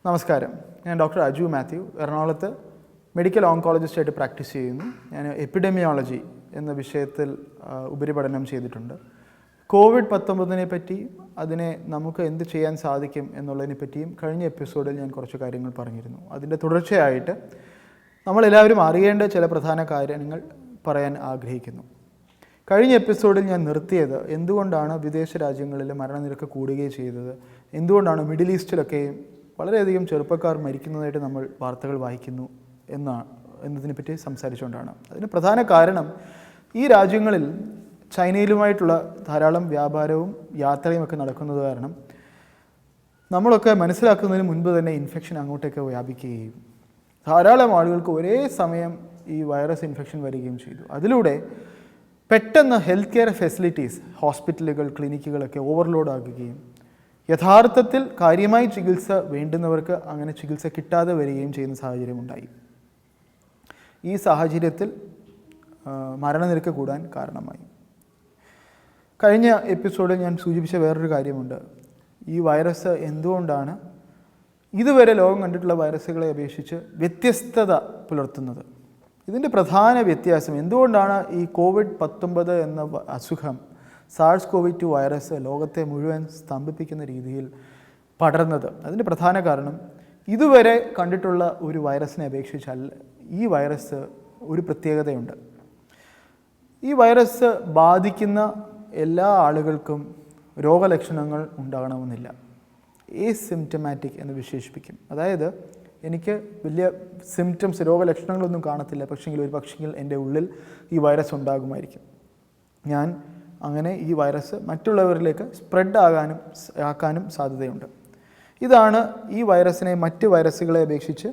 നമസ്കാരം. ഞാൻ ഡോക്ടർ അജു മാത്യു, എറണാകുളത്ത് മെഡിക്കൽ ഓങ്കോളജിസ്റ്റായിട്ട് പ്രാക്ടീസ് ചെയ്യുന്നു. ഞാൻ എപ്പിഡെമിയോളജി എന്ന വിഷയത്തിൽ ഉപരിപഠനം ചെയ്തിട്ടുണ്ട്. COVID-19 പറ്റിയും അതിനെ നമുക്ക് എന്ത് ചെയ്യാൻ സാധിക്കും എന്നുള്ളതിനെ പറ്റിയും കഴിഞ്ഞ എപ്പിസോഡിൽ ഞാൻ കുറച്ച് കാര്യങ്ങൾ പറഞ്ഞിരുന്നു. അതിൻ്റെ തുടർച്ചയായിട്ട് നമ്മളെല്ലാവരും അറിയേണ്ട ചില പ്രധാന കാര്യങ്ങൾ പറയാൻ ആഗ്രഹിക്കുന്നു. കഴിഞ്ഞ എപ്പിസോഡിൽ ഞാൻ നിർത്തിയത് എന്തുകൊണ്ടാണ് വിദേശ രാജ്യങ്ങളിൽ മരണനിരക്ക് കൂടുകയും ചെയ്തത്, എന്തുകൊണ്ടാണ് മിഡിൽ ഈസ്റ്റിലൊക്കെയും വളരെയധികം ചെറുപ്പക്കാർ മരിക്കുന്നതായിട്ട് നമ്മൾ വാർത്തകൾ വായിക്കുന്നു എന്നതിനെപ്പറ്റി സംസാരിച്ചുകൊണ്ടാണ്. അതിന് പ്രധാന കാരണം ഈ രാജ്യങ്ങളിൽ ചൈനയിലുമായിട്ടുള്ള ധാരാളം വ്യാപാരവും യാത്രയും ഒക്കെ നടക്കുന്നത് കാരണം നമ്മളൊക്കെ മനസ്സിലാക്കുന്നതിന് മുൻപ് തന്നെ ഇൻഫെക്ഷൻ അങ്ങോട്ടേക്ക് വ്യാപിക്കുകയും ധാരാളം ആളുകൾക്ക് ഒരേ സമയം ഈ വൈറസ് ഇൻഫെക്ഷൻ വരികയും ചെയ്തു. അതിലൂടെ പെട്ടെന്ന് ഹെൽത്ത് കെയർ ഫെസിലിറ്റീസ്, ഹോസ്പിറ്റലുകൾ, ക്ലിനിക്കുകളൊക്കെ ഓവർലോഡ് ആകുകയും യഥാർത്ഥത്തിൽ കാര്യമായി ചികിത്സ വേണ്ടുന്നവർക്ക് അങ്ങനെ ചികിത്സ കിട്ടാതെ വരികയും ചെയ്യുന്ന സാഹചര്യമുണ്ടായി. ഈ സാഹചര്യത്തിൽ മരണനിരക്ക് കൂടാൻ കാരണമായി. കഴിഞ്ഞ എപ്പിസോഡിൽ ഞാൻ സൂചിപ്പിച്ച വേറൊരു കാര്യമുണ്ട്. ഈ വൈറസ് എന്തുകൊണ്ടാണ് ഇതുവരെ ലോകം കണ്ടിട്ടുള്ള വൈറസുകളെ അപേക്ഷിച്ച് വ്യത്യസ്തത പുലർത്തുന്നത്? ഇതിൻ്റെ പ്രധാന വ്യത്യാസം എന്തുകൊണ്ടാണ് ഈ COVID-19 എന്ന അസുഖം, SARS-CoV-2 വൈറസ് ലോകത്തെ മുഴുവൻ സ്തംഭിപ്പിക്കുന്ന രീതിയിൽ പടർന്നത്? അതിൻ്റെ പ്രധാന കാരണം ഇതുവരെ കണ്ടിട്ടുള്ള ഒരു വൈറസിനെ അപേക്ഷിച്ചല്ല ഈ വൈറസ് ഒരു പ്രത്യേകതയുണ്ട്. ഈ വൈറസ് ബാധിക്കുന്ന എല്ലാ ആളുകൾക്കും രോഗലക്ഷണങ്ങൾ ഉണ്ടാകണമെന്നില്ല. ഏസിംപ്റ്റമാറ്റിക് എന്ന് വിശേഷിപ്പിക്കും. അതായത് എനിക്ക് വലിയ സിംറ്റംസ്, രോഗലക്ഷണങ്ങളൊന്നും കാണത്തില്ല, പക്ഷെങ്കിൽ ഒരു പക്ഷെങ്കിൽ എൻ്റെ ഉള്ളിൽ ഈ വൈറസ് ഉണ്ടാകുമായിരിക്കും. ഞാൻ അങ്ങനെ ഈ വൈറസ് മറ്റുള്ളവരിലേക്ക് സ്പ്രെഡ് ആക്കാനും സാധ്യതയുണ്ട്. ഇതാണ് ഈ വൈറസിനെ മറ്റ് വൈറസുകളെ അപേക്ഷിച്ച്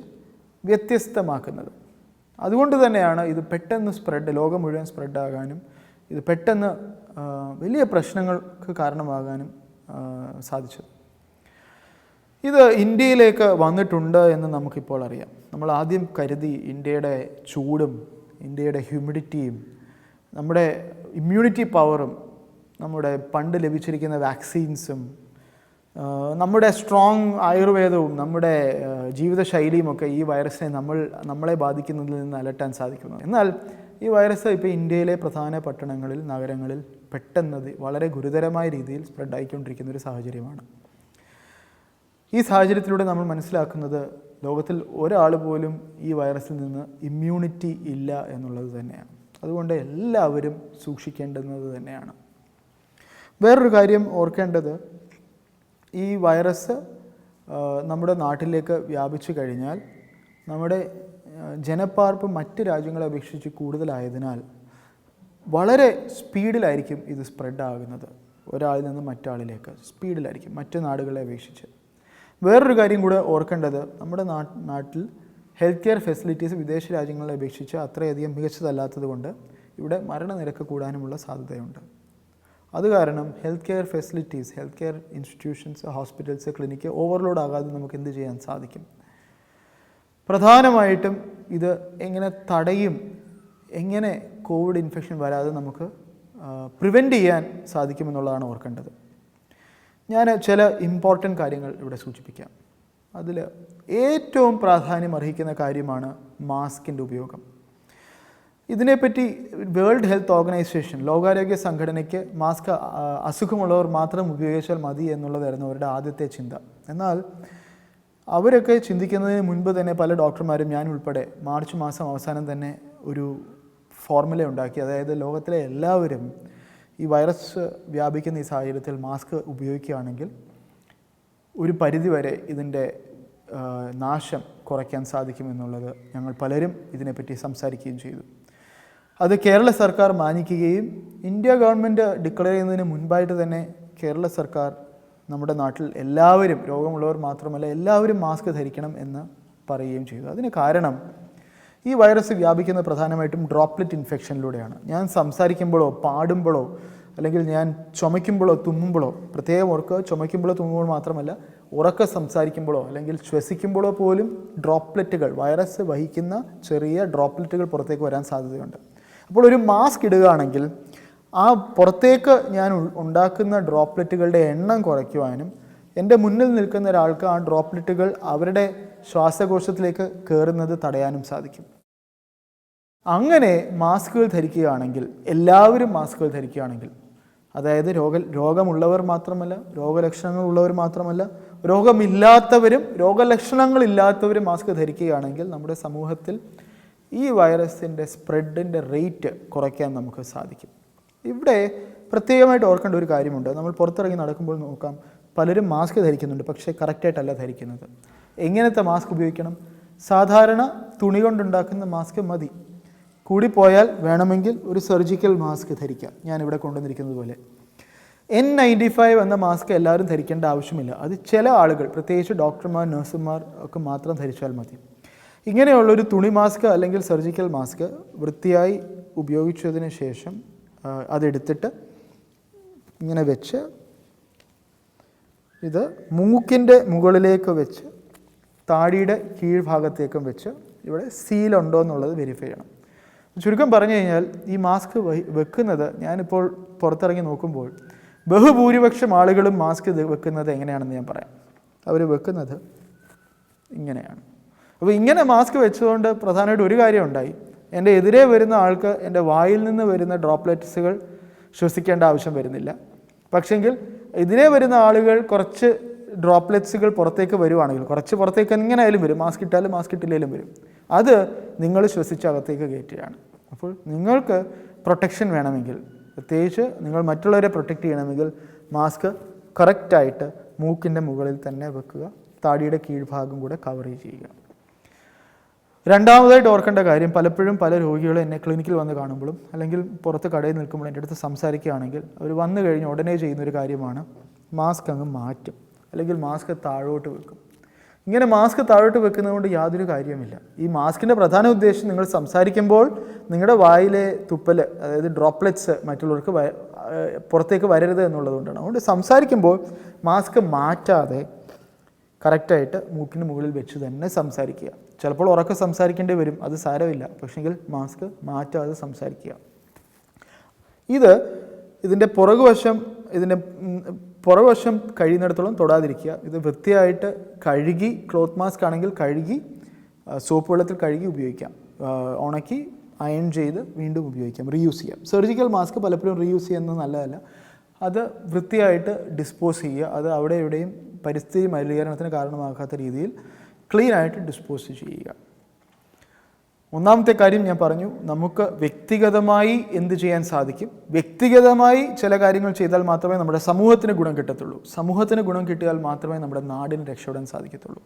വ്യത്യസ്തമാക്കുന്നത്. അതുകൊണ്ട് തന്നെയാണ് ഇത് പെട്ടെന്ന് ലോകം മുഴുവൻ സ്പ്രെഡാകാനും ഇത് പെട്ടെന്ന് വലിയ പ്രശ്നങ്ങൾക്ക് കാരണമാകാനും സാധിച്ചത്. ഇത് ഇന്ത്യയിലേക്ക് വന്നിട്ടുണ്ട് എന്ന് നമുക്കിപ്പോൾ അറിയാം. നമ്മൾ ആദ്യം കരുതി ഇന്ത്യയുടെ ചൂടും ഇന്ത്യയുടെ ഹ്യൂമിഡിറ്റിയും നമ്മുടെ ഇമ്മ്യൂണിറ്റി പവറും നമ്മുടെ പണ്ട് ലഭിച്ചിരിക്കുന്ന വാക്സിൻസും നമ്മുടെ സ്ട്രോങ് ആയുർവേദവും നമ്മുടെ ജീവിതശൈലിയുമൊക്കെ ഈ വൈറസിനെ നമ്മളെ ബാധിക്കുന്നതിൽ നിന്ന് അലട്ടാൻ സാധിക്കുന്നു. എന്നാൽ ഈ വൈറസ് ഇപ്പോൾ ഇന്ത്യയിലെ പ്രധാന പട്ടണങ്ങളിൽ, നഗരങ്ങളിൽ പെട്ടെന്ന് വളരെ ഗുരുതരമായ രീതിയിൽ സ്പ്രെഡായിക്കൊണ്ടിരിക്കുന്ന ഒരു സാഹചര്യമാണ്. ഈ സാഹചര്യത്തിലൂടെ നമ്മൾ മനസ്സിലാക്കുന്നത് ലോകത്തിൽ ഒരാൾ പോലും ഈ വൈറസിൽ നിന്ന് ഇമ്മ്യൂണിറ്റി ഇല്ല എന്നുള്ളത് തന്നെയാണ്. അതുകൊണ്ട് എല്ലാവരും സൂക്ഷിക്കേണ്ടുന്നത് തന്നെയാണ്. വേറൊരു കാര്യം ഓർക്കേണ്ടത്, ഈ വൈറസ് നമ്മുടെ നാട്ടിലേക്ക് വ്യാപിച്ചു കഴിഞ്ഞാൽ നമ്മുടെ ജനപ്പാർപ്പ് മറ്റ് രാജ്യങ്ങളെ അപേക്ഷിച്ച് കൂടുതലായതിനാൽ വളരെ സ്പീഡിലായിരിക്കും ഇത് സ്പ്രെഡാകുന്നത്. ഒരാളിൽ നിന്ന് മറ്റാളിലേക്ക് സ്പീഡിലായിരിക്കും മറ്റ് നാടുകളെ അപേക്ഷിച്ച്. വേറൊരു കാര്യം കൂടെ ഓർക്കേണ്ടത്, നമ്മുടെ നാട്ടിൽ ഹെൽത്ത് കെയർ ഫെസിലിറ്റീസ് വിദേശ രാജ്യങ്ങളെ അപേക്ഷിച്ച് അത്രയധികം മികച്ചതല്ലാത്തത് കൊണ്ട് ഇവിടെ മരണനിരക്ക് കൂടാനുമുള്ള സാധ്യതയുണ്ട്. അത് കാരണം health care facilities, health care institutions, hospitals, clinic overload ആകാതെ നമുക്ക് എന്ത് ചെയ്യാൻ സാധിക്കും? പ്രധാനമായിട്ടും ഇത് എങ്ങനെ തടയും, എങ്ങനെ കോവിഡ് ഇൻഫെക്ഷൻ വരാതെ നമുക്ക് പ്രിവെൻറ്റ് ചെയ്യാൻ സാധിക്കുമെന്നുള്ളതാണ് ഓർക്കേണ്ടത്. ഞാൻ ചില ഇമ്പോർട്ടൻ്റ് കാര്യങ്ങൾ ഇവിടെ സൂചിപ്പിക്കാം. അതിൽ ഏറ്റവും പ്രാധാന്യം അർഹിക്കുന്ന കാര്യമാണ് മാസ്കിൻ്റെ ഉപയോഗം. ഇതിനെപ്പറ്റി വേൾഡ് ഹെൽത്ത് ഓർഗനൈസേഷൻ, ലോകാരോഗ്യ സംഘടനയ്ക്ക് മാസ്ക് അസുഖമുള്ളവർ മാത്രം ഉപയോഗിച്ചാൽ മതി എന്നുള്ളതായിരുന്നു അവരുടെ ആദ്യത്തെ ചിന്ത. എന്നാൽ അവരൊക്കെ ചിന്തിക്കുന്നതിന് മുൻപ് തന്നെ പല ഡോക്ടർമാരും, ഞാൻ ഉൾപ്പെടെ, മാർച്ച് മാസം അവസാനം തന്നെ ഒരു ഫോർമുല ഉണ്ടാക്കി. അതായത് ലോകത്തിലെ എല്ലാവരും ഈ വൈറസ് വ്യാപിക്കുന്ന ഈ സാഹചര്യത്തിൽ മാസ്ക് ഉപയോഗിക്കുകയാണെങ്കിൽ ഒരു പരിധിവരെ ഇതിൻ്റെ നാശം കുറയ്ക്കാൻ സാധിക്കുമെന്നുള്ളത് ഞങ്ങൾ പലരും ഇതിനെപ്പറ്റി സംസാരിക്കുകയും ചെയ്തു. അത് കേരള സർക്കാർ മാനിക്കുകയും ഇന്ത്യ ഗവൺമെൻറ് ഡിക്ലെയർ ചെയ്യുന്നതിന് മുൻപായിട്ട് തന്നെ കേരള സർക്കാർ നമ്മുടെ നാട്ടിൽ എല്ലാവരും, രോഗമുള്ളവർ മാത്രമല്ല എല്ലാവരും മാസ്ക് ധരിക്കണം എന്ന് പറയുകയും ചെയ്തു. അതിന് കാരണം ഈ വൈറസ് വ്യാപിക്കുന്നത് പ്രധാനമായിട്ടും ഡ്രോപ്ലെറ്റ് ഇൻഫെക്ഷനിലൂടെയാണ്. ഞാൻ സംസാരിക്കുമ്പോഴോ പാടുമ്പോഴോ അല്ലെങ്കിൽ ഞാൻ ചുമയ്ക്കുമ്പോഴോ തുമ്മുമ്പോഴോ, പ്രത്യേകം ഓർക്കുക, ചുമയ്ക്കുമ്പോഴോ തുമ്മുമ്പോഴോ മാത്രമല്ല, ഉറക്കെ സംസാരിക്കുമ്പോഴോ അല്ലെങ്കിൽ ശ്വസിക്കുമ്പോഴോ പോലും ഡ്രോപ്ലെറ്റുകൾ, വൈറസ് വഹിക്കുന്ന ചെറിയ ഡ്രോപ്ലെറ്റുകൾ പുറത്തേക്ക് വരാൻ സാധ്യതയുണ്ട്. അപ്പോൾ ഒരു മാസ്ക് ഇടുകയാണെങ്കിൽ ആ പുറത്തേക്ക് ഞാൻ ഉണ്ടാക്കുന്ന ഡ്രോപ്ലെറ്റുകളുടെ എണ്ണം കുറയ്ക്കുവാനും എൻ്റെ മുന്നിൽ നിൽക്കുന്ന ഒരാൾക്ക് ആ ഡ്രോപ്ലെറ്റുകൾ അവരുടെ ശ്വാസകോശത്തിലേക്ക് കയറുന്നത് തടയാനും സാധിക്കും. അങ്ങനെ മാസ്കുകൾ ധരിക്കുകയാണെങ്കിൽ, എല്ലാവരും മാസ്കുകൾ ധരിക്കുകയാണെങ്കിൽ, അതായത് രോഗമുള്ളവർ മാത്രമല്ല, രോഗലക്ഷണങ്ങളുള്ളവർ മാത്രമല്ല, രോഗമില്ലാത്തവരും രോഗലക്ഷണങ്ങളില്ലാത്തവരും മാസ്ക് ധരിക്കുകയാണെങ്കിൽ നമ്മുടെ സമൂഹത്തിൽ ഈ വൈറസിൻ്റെ സ്പ്രെഡിൻ്റെ റേറ്റ് കുറയ്ക്കാൻ നമുക്ക് സാധിക്കും. ഇവിടെ പ്രത്യേകമായിട്ട് ഓർക്കേണ്ട ഒരു കാര്യമുണ്ട്. നമ്മൾ പുറത്തിറങ്ങി നടക്കുമ്പോൾ നോക്കാം, പലരും മാസ്ക് ധരിക്കുന്നുണ്ട്, പക്ഷേ കറക്റ്റായിട്ടല്ല ധരിക്കുന്നത്. എങ്ങനത്തെ മാസ്ക് ഉപയോഗിക്കണം? സാധാരണ തുണി കൊണ്ടുണ്ടാക്കുന്ന മാസ്ക് മതി. കൂടിപ്പോയാൽ വേണമെങ്കിൽ ഒരു സർജിക്കൽ മാസ്ക് ധരിക്കാം. ഞാനിവിടെ കൊണ്ടുവന്നിരിക്കുന്നത് പോലെ N95 എന്ന മാസ്ക് എല്ലാവരും ധരിക്കേണ്ട ആവശ്യമില്ല. അത് ചില ആളുകൾ, പ്രത്യേകിച്ച് ഡോക്ടർമാർ, നഴ്സുമാർ ഒക്കെ മാത്രം ധരിച്ചാൽ മതി. ഇങ്ങനെയുള്ളൊരു തുണി മാസ്ക് അല്ലെങ്കിൽ സർജിക്കൽ മാസ്ക് വൃത്തിയായി ഉപയോഗിച്ചതിന് ശേഷം അതെടുത്തിട്ട് ഇങ്ങനെ വെച്ച് ഇത് മൂക്കിൻ്റെ മുകളിലേക്ക് വെച്ച് താടിയുടെ കീഴ്ഭാഗത്തേക്കും വെച്ച് ഇവിടെ സീലുണ്ടോ എന്നുള്ളത് വെരിഫൈ ചെയ്യണം. ചുരുക്കം പറഞ്ഞു കഴിഞ്ഞാൽ ഈ മാസ്ക് വെക്കുന്നത്, ഞാനിപ്പോൾ പുറത്തിറങ്ങി നോക്കുമ്പോൾ ബഹുഭൂരിപക്ഷം ആളുകളും മാസ്ക് വെക്കുന്നത് എങ്ങനെയാണെന്ന് ഞാൻ പറയാം. അവർ വെക്കുന്നത് ഇങ്ങനെയാണ്. അപ്പോൾ ഇങ്ങനെ മാസ്ക് വെച്ചുകൊണ്ട് പ്രധാനമായിട്ട് ഒരു കാര്യം ഉണ്ടായി. എൻ്റെ എതിരെ വരുന്ന ആൾക്ക് എൻ്റെ വായിൽ നിന്ന് വരുന്ന ഡ്രോപ്ലെറ്റ്സുകൾ ശ്വസിക്കേണ്ട ആവശ്യം വരുന്നില്ല. പക്ഷെങ്കിൽ എതിരെ വരുന്ന ആളുകൾ കുറച്ച് ഡ്രോപ്ലെറ്റ്സുകൾ പുറത്തേക്ക് വരുവാണെങ്കിൽ, കുറച്ച് പുറത്തേക്ക് എങ്ങനെ ആയാലും വരും, മാസ്ക് ഇട്ടാലും മാസ്ക് ഇട്ടില്ലെങ്കിലും വരും, അത് നിങ്ങൾ ശ്വസിച്ച് അകത്തേക്ക് കയറ്റുകയാണ്. അപ്പോൾ നിങ്ങൾക്ക് പ്രൊട്ടക്ഷൻ വേണമെങ്കിൽ, പ്രത്യേകിച്ച് നിങ്ങൾ മറ്റുള്ളവരെ പ്രൊട്ടക്റ്റ് ചെയ്യണമെങ്കിൽ മാസ്ക് കറക്റ്റായിട്ട് മൂക്കിൻ്റെ മുകളിൽ തന്നെ വെക്കുക, താടിയുടെ കീഴ്ഭാഗം കൂടെ കവർ ചെയ്യുക. രണ്ടാമതായിട്ട് ഓർക്കേണ്ട കാര്യം, പലപ്പോഴും പല രോഗികളും എന്നെ ക്ലിനിക്കിൽ വന്ന് കാണുമ്പോഴും അല്ലെങ്കിൽ പുറത്ത് കടയിൽ നിൽക്കുമ്പോൾ എൻ്റെ അടുത്ത് സംസാരിക്കുകയാണെങ്കിൽ അവർ വന്നു കഴിഞ്ഞ് ഉടനെ ചെയ്യുന്നൊരു കാര്യമാണ് മാസ്ക് അങ്ങ് മാറ്റും, അല്ലെങ്കിൽ മാസ്ക് താഴോട്ട് വെക്കും. ഇങ്ങനെ മാസ്ക് താഴോട്ട് വെക്കുന്നതുകൊണ്ട് യാതൊരു കാര്യവുമില്ല. ഈ മാസ്കിൻ്റെ പ്രധാന ഉദ്ദേശം നിങ്ങൾ സംസാരിക്കുമ്പോൾ നിങ്ങളുടെ വായിലെ തുപ്പൽ, അതായത് ഡ്രോപ്ലെറ്റ്സ് മറ്റുള്ളവർക്ക് പുറത്തേക്ക് വരരുത് എന്നുള്ളതുകൊണ്ടാണ്. അതുകൊണ്ട് സംസാരിക്കുമ്പോൾ മാസ്ക് മാറ്റാതെ കറക്റ്റായിട്ട് മൂക്കിന് മുകളിൽ വെച്ച് തന്നെ സംസാരിക്കുക. ചിലപ്പോൾ ഉറക്കെ സംസാരിക്കേണ്ടി വരും, അത് സാരമില്ല, പക്ഷെങ്കിൽ മാസ്ക് മാറ്റാതെ സംസാരിക്കുക. ഇതിൻ്റെ പുറകുവശം കഴിയുന്നിടത്തോളം തൊടാതിരിക്കുക. ഇത് വൃത്തിയായിട്ട് കഴുകി, ക്ലോത്ത് മാസ്ക് ആണെങ്കിൽ കഴുകി സോപ്പ് വെള്ളത്തിൽ കഴുകി ഉപയോഗിക്കാം. ഉണക്കി അയൺ ചെയ്ത് വീണ്ടും ഉപയോഗിക്കാം, റീയൂസ് ചെയ്യാം. സർജിക്കൽ മാസ്ക് പലപ്പോഴും റീയൂസ് ചെയ്യുന്നത് നല്ലതല്ല. അത് വൃത്തിയായിട്ട് ഡിസ്പോസ് ചെയ്യുക. അത് അവിടെ എവിടെയും പരിസ്ഥിതി മലിനീകരണത്തിന് കാരണമാകാത്ത രീതിയിൽ ക്ലീനായിട്ട് ഡിസ്പോസ് ചെയ്യുക. ഒന്നാമത്തെ കാര്യം ഞാൻ പറഞ്ഞു, നമുക്ക് വ്യക്തിഗതമായി എന്ത് ചെയ്യാൻ സാധിക്കും? വ്യക്തിഗതമായി ചില കാര്യങ്ങൾ ചെയ്താൽ മാത്രമേ നമ്മുടെ സമൂഹത്തിന് ഗുണം കിട്ടത്തുള്ളൂ. സമൂഹത്തിന് ഗുണം കിട്ടിയാൽ മാത്രമേ നമ്മുടെ നാടിന് രക്ഷപ്പെടാൻ സാധിക്കത്തുള്ളൂ,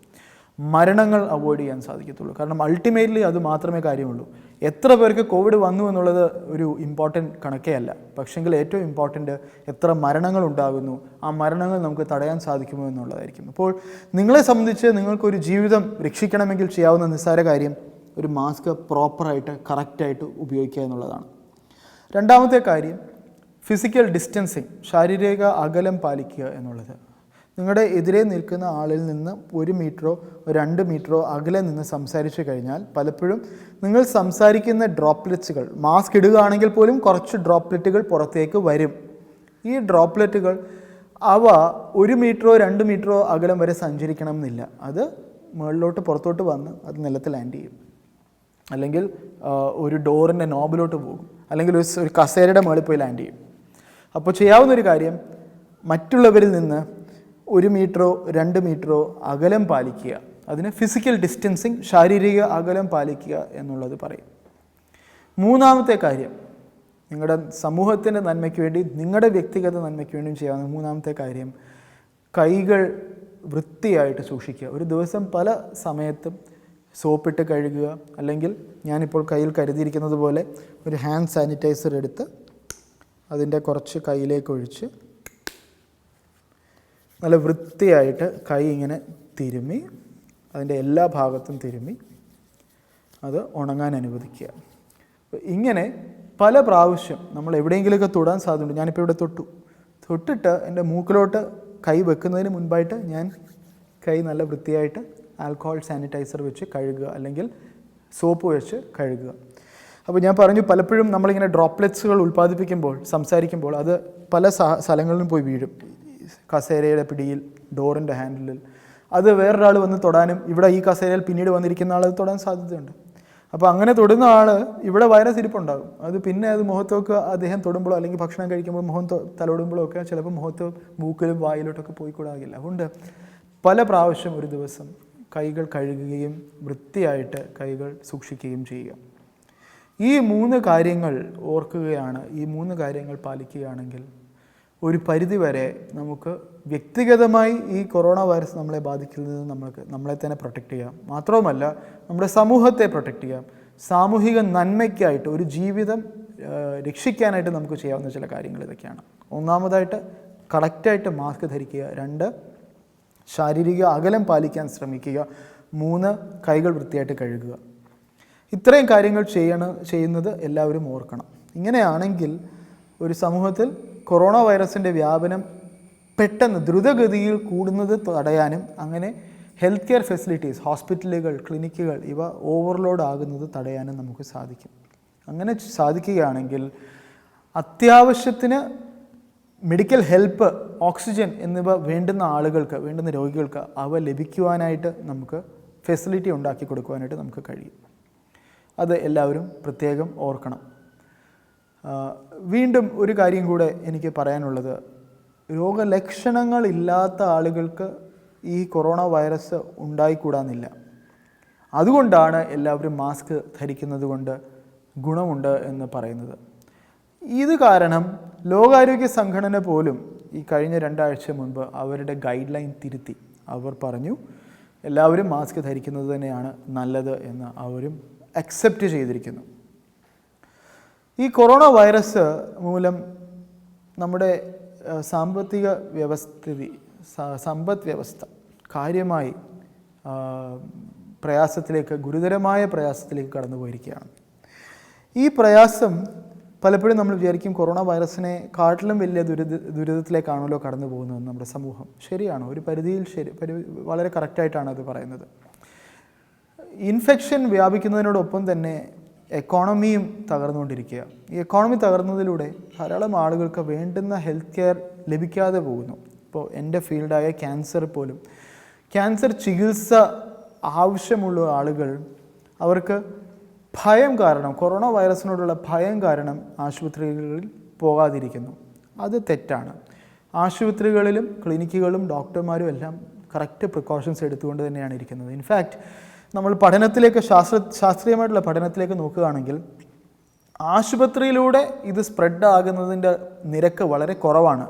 മരണങ്ങൾ അവോയ്ഡ് ചെയ്യാൻ സാധിക്കത്തുള്ളൂ. കാരണം അൾട്ടിമേറ്റ്ലി അത് മാത്രമേ കാര്യമുള്ളൂ. എത്ര പേർക്ക് കോവിഡ് വന്നു എന്നുള്ളത് ഒരു ഇമ്പോർട്ടൻറ്റ് കണക്കേ അല്ല. പക്ഷെങ്കിൽ ഏറ്റവും ഇമ്പോർട്ടൻറ്റ് എത്ര മരണങ്ങൾ ഉണ്ടാകുന്നു, ആ മരണങ്ങൾ നമുക്ക് തടയാൻ സാധിക്കുമോ എന്നുള്ളതായിരിക്കും. അപ്പോൾ നിങ്ങളെ സംബന്ധിച്ച് നിങ്ങൾക്കൊരു ജീവിതം രക്ഷിക്കണമെങ്കിൽ ചെയ്യാവുന്ന നിസ്സാര കാര്യം ഒരു മാസ്ക് പ്രോപ്പറായിട്ട് കറക്റ്റായിട്ട് ഉപയോഗിക്കുക എന്നുള്ളതാണ്. രണ്ടാമത്തെ കാര്യം ഫിസിക്കൽ ഡിസ്റ്റൻസിങ്, ശാരീരിക അകലം പാലിക്കുക എന്നുള്ളത്. നിങ്ങളുടെ എതിരെ നിൽക്കുന്ന ആളിൽ നിന്ന് 1 മീറ്ററോ 2 മീറ്ററോ അകലെ നിന്ന് സംസാരിച്ചു കഴിഞ്ഞാൽ പലപ്പോഴും നിങ്ങൾ സംസാരിക്കുന്ന ഡ്രോപ്ലെറ്റ്സുകൾ, മാസ്ക് ഇടുകയാണെങ്കിൽ പോലും കുറച്ച് ഡ്രോപ്ലെറ്റുകൾ പുറത്തേക്ക് വരും. ഈ ഡ്രോപ്ലെറ്റുകൾ അവ 1 മീറ്ററോ 2 മീറ്ററോ അകലം വരെ സഞ്ചരിക്കണം എന്നില്ല. അത് മുകളിലോട്ട് പുറത്തോട്ട് വന്ന് അത് നിലത്ത് ലാൻഡ് ചെയ്യും, അല്ലെങ്കിൽ ഒരു ഡോറിൻ്റെ നോബിലോട്ട് പോകും, അല്ലെങ്കിൽ ഒരു കസേരയുടെ മുകളിൽ പോയി ലാൻഡ് ചെയ്യും. അപ്പോൾ ചെയ്യാവുന്നൊരു കാര്യം, മറ്റുള്ളവരിൽ നിന്ന് 1 മീറ്ററോ 2 മീറ്ററോ അകലം പാലിക്കുക. അതിന് ഫിസിക്കൽ ഡിസ്റ്റൻസിങ്, ശാരീരിക അകലം പാലിക്കുക എന്നുള്ളത് പറയും. മൂന്നാമത്തെ കാര്യം, നിങ്ങളുടെ സമൂഹത്തിൻ്റെ നന്മയ്ക്ക് വേണ്ടി, നിങ്ങളുടെ വ്യക്തിഗത നന്മയ്ക്ക് വേണ്ടിയും ചെയ്യാവുന്ന മൂന്നാമത്തെ കാര്യം, കൈകൾ വൃത്തിയായിട്ട് സൂക്ഷിക്കുക. ഒരു ദിവസം പല സമയത്തും സോപ്പിട്ട് കഴുകുക, അല്ലെങ്കിൽ ഞാനിപ്പോൾ കയ്യിൽ കരുതിയിരിക്കുന്നത് പോലെ ഒരു ഹാൻഡ് സാനിറ്റൈസർ എടുത്ത് അതിൻ്റെ കുറച്ച് കയ്യിലേക്ക് ഒഴിച്ച് നല്ല വൃത്തിയായിട്ട് കൈ ഇങ്ങനെ തിരുമ്മി, അതിൻ്റെ എല്ലാ ഭാഗത്തും തിരുമ്മി അത് ഉണങ്ങാൻ അനുവദിക്കുക. ഇങ്ങനെ പല പ്രാവശ്യം നമ്മൾ എവിടെയെങ്കിലുമൊക്കെ തൊടാൻ സാധ്യതയുണ്ട്. ഞാനിപ്പോൾ ഇവിടെ തൊട്ടിട്ട് എൻ്റെ മൂക്കിലോട്ട് കൈ വെക്കുന്നതിന് മുൻപായിട്ട് ഞാൻ കൈ നല്ല വൃത്തിയായിട്ട് ആൽക്കഹോൾ സാനിറ്റൈസർ വെച്ച് കഴുകുക, അല്ലെങ്കിൽ സോപ്പ് വെച്ച് കഴുകുക. അപ്പോൾ ഞാൻ പറഞ്ഞു, പലപ്പോഴും നമ്മളിങ്ങനെ ഡ്രോപ്ലെറ്റ്സുകൾ ഉൽപ്പാദിപ്പിക്കുമ്പോൾ, സംസാരിക്കുമ്പോൾ അത് പല സ്ഥലങ്ങളിലും പോയി വീഴും. കസേരയുടെ പിടിയിൽ, ഡോറിൻ്റെ ഹാൻഡിലിൽ. അത് വേറൊരാൾ വന്ന് തൊടാനും ഇവിടെ ഈ കസേരയിൽ പിന്നീട് വന്നിരിക്കുന്ന ആൾ അത് തൊടാൻ സാധ്യതയുണ്ട്. അപ്പോൾ അങ്ങനെ തൊടുന്ന ആൾ ഇവിടെ വൈറസ് ഇരിപ്പുണ്ടാകും. അത് പിന്നെ അത് മുഖത്തൊക്കെ അദ്ദേഹം തൊടുമ്പോഴോ അല്ലെങ്കിൽ ഭക്ഷണം കഴിക്കുമ്പോൾ മുഖം തലോടുമ്പോഴോ ഒക്കെ ചിലപ്പോൾ മുഖത്ത് മൂക്കിലും വായിലോട്ടൊക്കെ പോയിക്കൂടാകില്ല. അതുകൊണ്ട് പല പ്രാവശ്യം ഒരു ദിവസം കൈകൾ കഴുകുകയും വൃത്തിയായിട്ട് കൈകൾ സൂക്ഷിക്കുകയും ചെയ്യുക. ഈ 3 കാര്യങ്ങൾ ഓർക്കുകയാണ്, ഈ 3 കാര്യങ്ങൾ പാലിക്കുകയാണെങ്കിൽ ഒരു പരിധിവരെ നമുക്ക് വ്യക്തിഗതമായി ഈ കൊറോണ വൈറസ് നമ്മളെ ബാധിക്കുന്നതിൽ നമ്മളെ തന്നെ പ്രൊട്ടക്റ്റ് ചെയ്യാം. മാത്രവുമല്ല നമ്മുടെ സമൂഹത്തെ പ്രൊട്ടക്റ്റ് ചെയ്യാം. സാമൂഹിക നന്മയ്ക്കായിട്ട് ഒരു ജീവിതം രക്ഷിക്കാനായിട്ട് നമുക്ക് ചെയ്യാവുന്ന ചില കാര്യങ്ങൾ ഇതൊക്കെയാണ്. ഒന്നാമതായിട്ട് കറക്റ്റായിട്ട് മാസ്ക് ധരിക്കുക. 2 ശാരീരിക അകലം പാലിക്കാൻ ശ്രമിക്കുക. 3 കൈകൾ വൃത്തിയായിട്ട് കഴുകുക. ഇത്രയും കാര്യങ്ങൾ ചെയ്യുന്നത് എല്ലാവരും ഓർക്കണം. ഇങ്ങനെയാണെങ്കിൽ ഒരു സമൂഹത്തിൽ കൊറോണ വൈറസിൻ്റെ വ്യാപനം പെട്ടെന്ന് ദ്രുതഗതിയിൽ കൂടുന്നത് തടയാനും അങ്ങനെ ഹെൽത്ത് കെയർ ഫെസിലിറ്റീസ്, ഹോസ്പിറ്റലുകൾ, ക്ലിനിക്കുകൾ ഇവ ഓവർലോഡ് ആകുന്നത് തടയാനും നമുക്ക് സാധിക്കും. അങ്ങനെ സാധിക്കുകയാണെങ്കിൽ അത്യാവശ്യത്തിന് മെഡിക്കൽ ഹെൽപ്പ്, ഓക്സിജൻ എന്നിവ വേണ്ടുന്ന ആളുകൾക്ക്, വേണ്ടുന്ന രോഗികൾക്ക് അവ ലഭിക്കുവാനായിട്ട് നമുക്ക് ഫെസിലിറ്റി ഉണ്ടാക്കി കൊടുക്കുവാനായിട്ട് നമുക്ക് കഴിയും. അത് എല്ലാവരും പ്രത്യേകം ഓർക്കണം. വീണ്ടും ഒരു കാര്യം കൂടെ എനിക്ക് പറയാനുള്ളത്, രോഗലക്ഷണങ്ങളില്ലാത്ത ആളുകൾക്ക് ഈ കൊറോണ വൈറസ് ഉണ്ടായിക്കൂടാന്നില്ല. അതുകൊണ്ടാണ് എല്ലാവരും മാസ്ക് ധരിക്കുന്നത് കൊണ്ട് ഗുണമുണ്ട് എന്ന് പറയുന്നത്. ഇത് കാരണം ലോകാരോഗ്യ സംഘടന പോലും ഈ കഴിഞ്ഞ 2 ആഴ്ച മുൻപ് അവരുടെ ഗൈഡ് ലൈൻ തിരുത്തി. അവർ പറഞ്ഞു എല്ലാവരും മാസ്ക് ധരിക്കുന്നത് തന്നെയാണ് നല്ലത് എന്ന് അവരും അക്സെപ്റ്റ് ചെയ്തിരിക്കുന്നു. ഈ കൊറോണ വൈറസ് മൂലം നമ്മുടെ സമ്പദ് വ്യവസ്ഥ കാര്യമായി ഗുരുതരമായ പ്രയാസത്തിലേക്ക് കടന്നു പോയിരിക്കുകയാണ്. ഈ പ്രയാസം പലപ്പോഴും നമ്മൾ വിചാരിക്കും കൊറോണ വൈറസിനെ കാട്ടിലും വലിയ ദുരിതത്തിലേക്കാണല്ലോ കടന്നു പോകുന്നത് നമ്മുടെ സമൂഹം. ശരിയാണ്, ഒരു പരിധിയിൽ വളരെ കറക്റ്റായിട്ടാണ് അത് പറയുന്നത്. ഇൻഫെക്ഷൻ വ്യാപിക്കുന്നതിനോടൊപ്പം തന്നെ എക്കോണമിയും തകർന്നുകൊണ്ടിരിക്കുക. ഈ എക്കോണമി തകർന്നതിലൂടെ ധാരാളം ആളുകൾക്ക് വേണ്ടുന്ന ഹെൽത്ത് കെയർ ലഭിക്കാതെ പോകുന്നു. ഇപ്പോൾ എൻ്റെ ഫീൽഡായ ക്യാൻസർ പോലും, ക്യാൻസർ ചികിത്സ ആവശ്യമുള്ള ആളുകൾ അവർക്ക് ഭയം കാരണം, കൊറോണ വൈറസിനോടുള്ള ഭയം കാരണം ആശുപത്രികളിൽ പോകാതിരിക്കുന്നു. അത് തെറ്റാണ്. ആശുപത്രികളിലും ക്ലിനിക്കുകളും ഡോക്ടർമാരും എല്ലാം കറക്റ്റ് പ്രിക്കോഷൻസ് എടുത്തുകൊണ്ട് തന്നെയാണ് ഇരിക്കുന്നത്. ഇൻഫാക്റ്റ് നമ്മൾ പഠനത്തിലേക്ക് ശാസ്ത്രീയമായിട്ടുള്ള പഠനത്തിലേക്ക് നോക്കുകയാണെങ്കിൽ ആശുപത്രിയിലൂടെ ഇത് സ്പ്രെഡ് ആകുന്നതിൻ്റെ നിരക്ക് വളരെ കുറവാണ്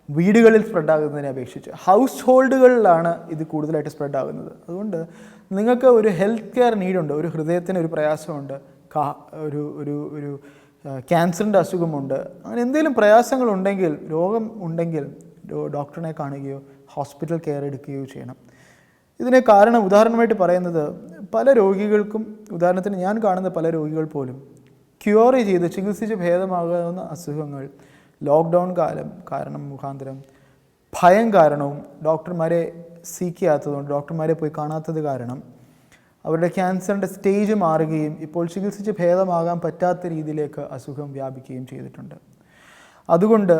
വീടുകളിൽ സ്പ്രെഡ് ആകുന്നതിനെ അപേക്ഷിച്ച്. ഹൗസ് ഹോൾഡുകളിലാണ് ഇത് കൂടുതലായിട്ട് സ്പ്രെഡ് ആകുന്നത്. അതുകൊണ്ട് നിങ്ങൾക്ക് ഒരു ഹെൽത്ത് കെയർ നീഡുണ്ട്, ഒരു ഹൃദയത്തിന് ഒരു പ്രയാസമുണ്ട്, ഒരു ക്യാൻസറിൻ്റെ അസുഖമുണ്ട്, അങ്ങനെ എന്തെങ്കിലും പ്രയാസങ്ങളുണ്ടെങ്കിൽ, രോഗം ഉണ്ടെങ്കിൽ ഡോക്ടറിനെ കാണുകയോ ഹോസ്പിറ്റൽ കെയർ എടുക്കുകയോ ചെയ്യണം. ഇതിന് കാരണം ഉദാഹരണമായിട്ട് പറയുന്നത്, പല രോഗികൾക്കും, ഉദാഹരണത്തിന് ഞാൻ കാണുന്ന പല രോഗികൾ പോലും ക്യൂർ ചെയ്ത് ചികിത്സിച്ച് ഭേദമാകാവുന്ന അസുഖങ്ങൾ ലോക്ക്ഡൗൺ മുഖാന്തരം ഭയം കാരണവും ഡോക്ടർമാരെ സീക്ക് ചെയ്യാത്തതുകൊണ്ട്, ഡോക്ടർമാരെ പോയി കാണാത്തത് കാരണം അവരുടെ ക്യാൻസറിൻ്റെ സ്റ്റേജ് മാറുകയും ഇപ്പോൾ ചികിത്സിച്ച് ഭേദമാകാൻ പറ്റാത്ത രീതിയിലേക്ക് അസുഖം വ്യാപിക്കുകയും ചെയ്തിട്ടുണ്ട്. അതുകൊണ്ട്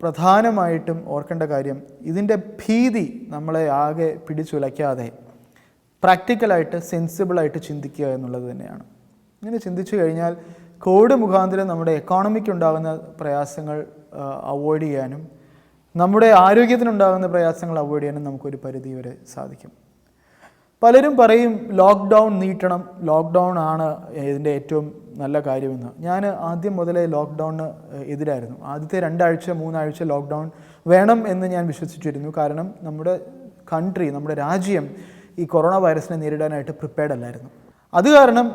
പ്രധാനമായിട്ടും ഓർക്കേണ്ട കാര്യം, ഇതിൻ്റെ ഭീതി നമ്മളെ ആകെ പിടിച്ചുലയ്ക്കാതെ പ്രാക്ടിക്കലായിട്ട് സെൻസിബിളായിട്ട് ചിന്തിക്കുക എന്നുള്ളത് തന്നെയാണ്. ഇങ്ങനെ ചിന്തിച്ചു കഴിഞ്ഞാൽ കോവിഡ് മുഖാന്തരം നമ്മുടെ എക്കോണമിക്ക് ഉണ്ടാകുന്ന പ്രയാസങ്ങൾ അവോയ്ഡ് ചെയ്യാനും നമ്മുടെ ആരോഗ്യത്തിനുണ്ടാകുന്ന പ്രയാസങ്ങൾ അവോയ്ഡ് ചെയ്യാനും നമുക്കൊരു പരിധി വരെ സാധിക്കും. പലരും പറയും ലോക്ക്ഡൗൺ നീട്ടണം, ലോക്ക്ഡൗൺ ആണ് ഇതിൻ്റെ ഏറ്റവും നല്ല കാര്യമെന്ന്. ഞാൻ ആദ്യം മുതലേ ലോക്ക്ഡൗണിന് എതിരായിരുന്നു. ആദ്യത്തെ 2 ആഴ്ച 3 ആഴ്ച ലോക്ക്ഡൗൺ വേണം എന്ന് ഞാൻ വിശ്വസിച്ചിരുന്നു. കാരണം നമ്മുടെ നമ്മുടെ രാജ്യം ഈ കൊറോണ വൈറസിനെ നേരിടാനായിട്ട് പ്രിപ്പയർഡ് അല്ലായിരുന്നു. അത് കാരണം